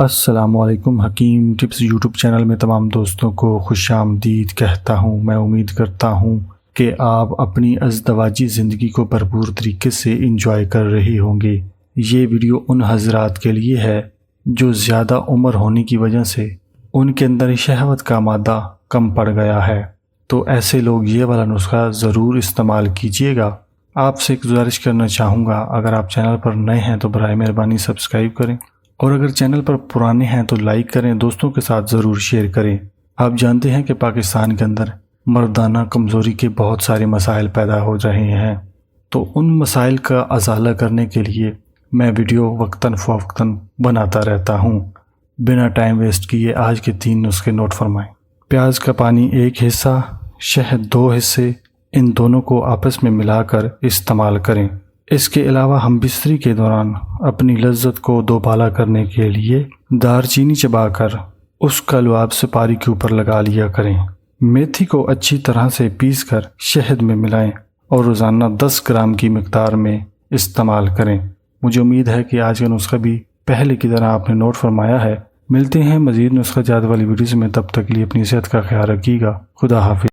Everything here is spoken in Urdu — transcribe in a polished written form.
السلام علیکم، حکیم ٹپس یوٹیوب چینل میں تمام دوستوں کو خوش آمدید کہتا ہوں۔ میں امید کرتا ہوں کہ آپ اپنی ازدواجی زندگی کو بھرپور طریقے سے انجوائے کر رہے ہوں گے۔ یہ ویڈیو ان حضرات کے لیے ہے جو زیادہ عمر ہونے کی وجہ سے ان کے اندر شہوت کا مادہ کم پڑ گیا ہے، تو ایسے لوگ یہ والا نسخہ ضرور استعمال کیجئے گا۔ آپ سے ایک گزارش کرنا چاہوں گا، اگر آپ چینل پر نئے ہیں تو برائے مہربانی سبسکرائب کریں، اور اگر چینل پر پرانے ہیں تو لائک کریں، دوستوں کے ساتھ ضرور شیئر کریں۔ آپ جانتے ہیں کہ پاکستان کے اندر مردانہ کمزوری کے بہت سارے مسائل پیدا ہو رہے ہیں، تو ان مسائل کا ازالہ کرنے کے لیے میں ویڈیو وقتاً فوقتاً بناتا رہتا ہوں۔ بنا ٹائم ویسٹ کیے آج کے 3 نسخے نوٹ فرمائیں۔ پیاز کا پانی 1 حصہ، شہد 2 حصے، ان دونوں کو آپس میں ملا کر استعمال کریں۔ اس کے علاوہ ہم بستری کے دوران اپنی لذت کو دوبالا کرنے کے لیے دار چینی چبا کر اس کا لعاب سپاری کے اوپر لگا لیا کریں۔ میتھی کو اچھی طرح سے پیس کر شہد میں ملائیں اور روزانہ 10 گرام کی مقدار میں استعمال کریں۔ مجھے امید ہے کہ آج کا نسخہ بھی پہلے کی طرح آپ نے نوٹ فرمایا ہے۔ ملتے ہیں مزید نسخہ جات والی ویڈیوز میں، تب تک کے لیے اپنی صحت کا خیال رکھیے گا۔ خدا حافظ۔